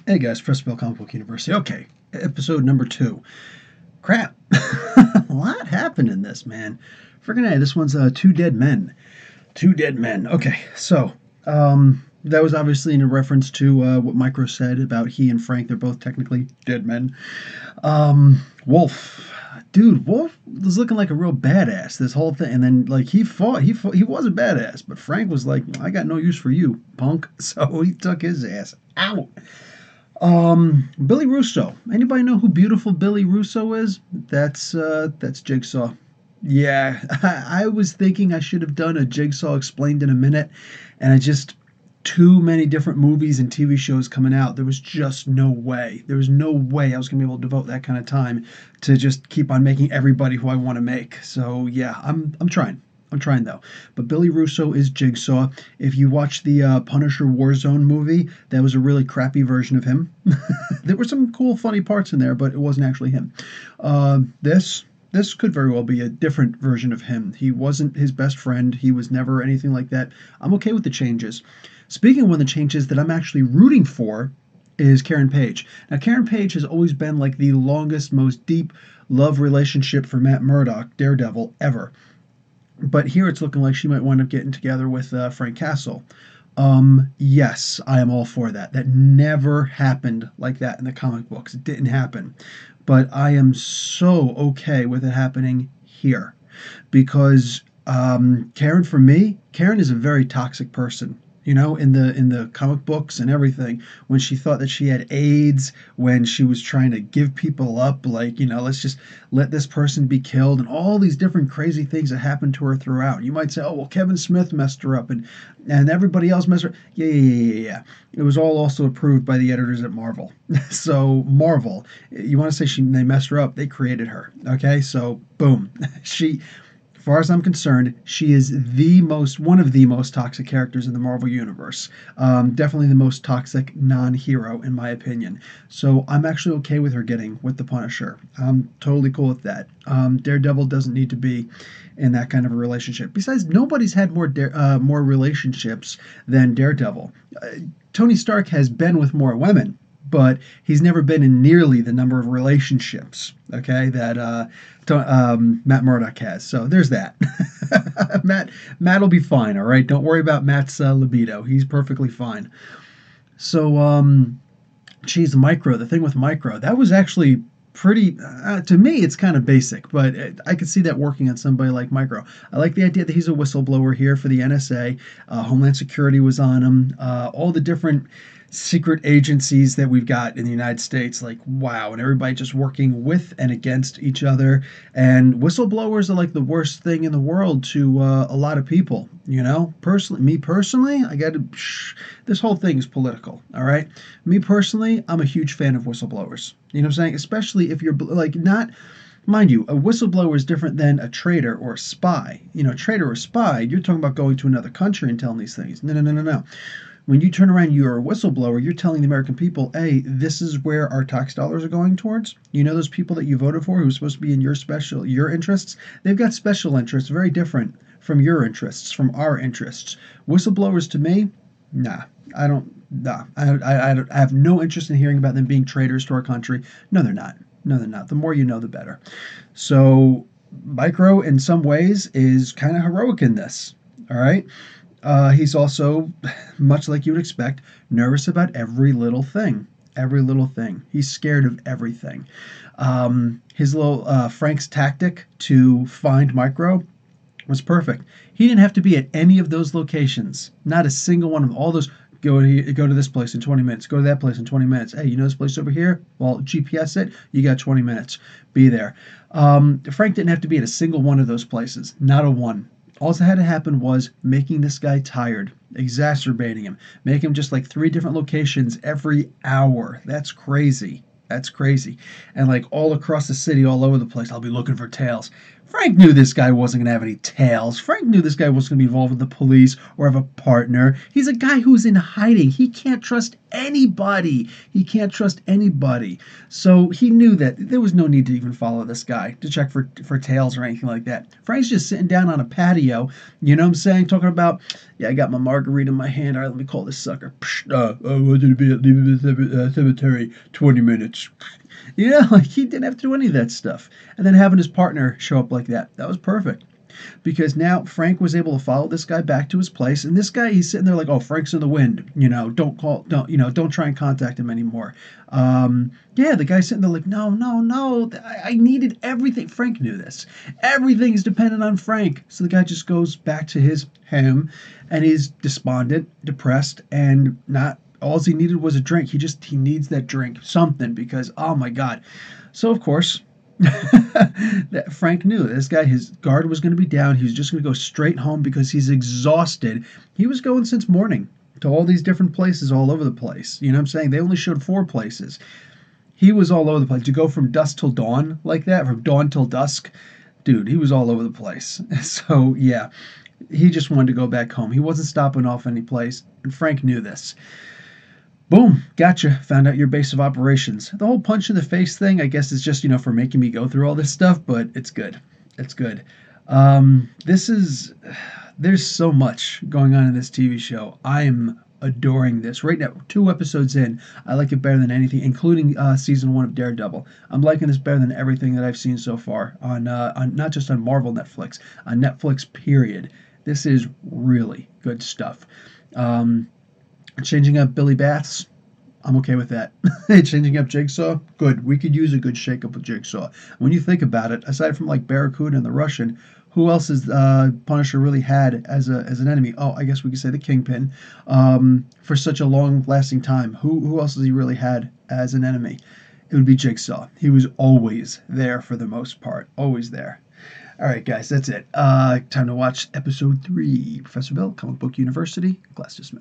Hey guys, First Bell Comic Book University. Okay, episode number 2. Crap. A lot happened in this, man. Friggin' A, this one's Two Dead Men. Two Dead Men. Okay, so, that was obviously in a reference to what Micro said about he and Frank. They're both technically dead men. Wolf. Dude, Wolf was looking like a real badass this whole thing, and then like he was a badass, but Frank was like, I got no use for you, punk. So he took his ass out. Billy Russo. Anybody know who beautiful Billy Russo is? That's Jigsaw. Yeah, I was thinking I should have done a Jigsaw explained in a minute, and I just too many different movies and TV shows coming out. There was just no way. There was no way I was gonna be able to devote that kind of time to just keep on making everybody who I want to make. So yeah, I'm trying. I'm trying though. But Billy Russo is Jigsaw. If you watch the Punisher Warzone movie, that was a really crappy version of him. There were some cool, funny parts in there, but it wasn't actually him. This could very well be a different version of him. He wasn't his best friend. He was never anything like that. I'm okay with the changes. Speaking of one of the changes that I'm actually rooting for is Karen Page. Now, Karen Page has always been like the longest, most deep love relationship for Matt Murdock, Daredevil, ever. But here it's looking like she might wind up getting together with Frank Castle. Yes, I am all for that. That never happened like that in the comic books. It didn't happen. But I am so okay with it happening here because Karen, for me, Karen is a very toxic person. You know, in the comic books and everything, when she thought that she had AIDS, when she was trying to give people up, like let's just let this person be killed, and all these different crazy things that happened to her throughout. You might say, oh well, Kevin Smith messed her up, and everybody else messed her. Yeah, yeah, yeah, yeah, yeah. It was all also approved by the editors at Marvel. So Marvel, you want to say they messed her up? They created her. Okay, so boom, she as far as I'm concerned, she is one of the most toxic characters in the Marvel Universe. Definitely the most toxic non-hero, in my opinion. So I'm actually okay with her getting with the Punisher. I'm totally cool with that. Daredevil doesn't need to be in that kind of a relationship. Besides, nobody's had more relationships than Daredevil. Tony Stark has been with more women, but he's never been in nearly the number of relationships, okay, that Matt Murdock has. So there's that. Matt'll be fine, all right? Don't worry about Matt's libido. He's perfectly fine. So, geez, Micro, the thing with Micro, that was actually pretty, to me, it's kind of basic, but I could see that working on somebody like Micro. I like the idea that he's a whistleblower here for the NSA. Homeland Security was on him. All the different secret agencies that we've got in the United States, like wow, and everybody just working with and against each other. And whistleblowers are like the worst thing in the world to a lot of people. Me personally, I got to. This whole thing is political. All right, me personally, I'm a huge fan of whistleblowers. You know what I'm saying? Especially if you're like not. Mind you, a whistleblower is different than a traitor or a spy. Traitor or spy, you're talking about going to another country and telling these things. No, no, no, no, no. When you turn around, you're a whistleblower, you're telling the American people, hey, this is where our tax dollars are going towards. Those people that you voted for who's supposed to be in your interests, they've got special interests, very different from your interests, from our interests. Whistleblowers to me, nah, I don't, nah, I have no interest in hearing about them being traitors to our country. No, they're not. No, they're not. The more you know, the better. So, Micro, in some ways, is kind of heroic in this. All right. He's also, much like you would expect, nervous about every little thing. Every little thing. He's scared of everything. His little Frank's tactic to find Micro was perfect. He didn't have to be at any of those locations. Not a single one of them. All those go to this place in 20 minutes. Go to that place in 20 minutes. Hey, you know this place over here? Well, GPS it. You got 20 minutes. Be there. Frank didn't have to be at a single one of those places. Not a one. All that had to happen was making this guy tired, exacerbating him, make him just like 3 different locations every hour. That's crazy. That's crazy. And like all across the city, all over the place, I'll be looking for tails. Frank knew this guy wasn't going to have any tails. Frank knew this guy wasn't going to be involved with the police or have a partner. He's a guy who's in hiding. He can't trust anybody. He can't trust anybody. So he knew that there was no need to even follow this guy to check for tails or anything like that. Frank's just sitting down on a patio, you know what I'm saying, talking about, yeah, I got my margarita in my hand. All right, let me call this sucker. I wanted to be at the cemetery 20 minutes. You know, like he didn't have to do any of that stuff. And then having his partner show up like that was perfect. Because now Frank was able to follow this guy back to his place, and this guy, he's sitting there like, oh, Frank's in the wind, don't try and contact him anymore. Yeah, the guy's sitting there like, no, no, no, I needed everything. Frank knew this. Everything is dependent on Frank. So the guy just goes back to his home, and he's despondent, depressed, and not all he needed was a drink. He needs that drink, something, because oh my god. So of course, that Frank knew this guy, his guard was going to be down. He was just going to go straight home because he's exhausted. He was going since morning to all these different places all over the place. You know what I'm saying? They only showed 4 places. He was all over the place. To go from dusk till dawn like that, from dawn till dusk, dude, he was all over the place. So yeah, he just wanted to go back home. He wasn't stopping off any place, and Frank knew this. Boom, gotcha. Found out your base of operations. The whole punch in the face thing, I guess, is just, for making me go through all this stuff, but it's good. It's good. This is, there's so much going on in this TV show. I'm adoring this. Right now, 2 episodes in, I like it better than anything, including season 1 of Daredevil. I'm liking this better than everything that I've seen so far on not just on Marvel Netflix, on Netflix, period. This is really good stuff. Changing up Billy Bats, I'm okay with that. Changing up Jigsaw, good. We could use a good shakeup with Jigsaw. When you think about it, aside from like Barracuda and the Russian, who else has Punisher really had as an enemy? Oh, I guess we could say the Kingpin. For such a long-lasting time, who else has he really had as an enemy? It would be Jigsaw. He was always there for the most part, always there. All right, guys, that's it. Time to watch episode 3. Professor Bill, Comic Book University, class dismissed.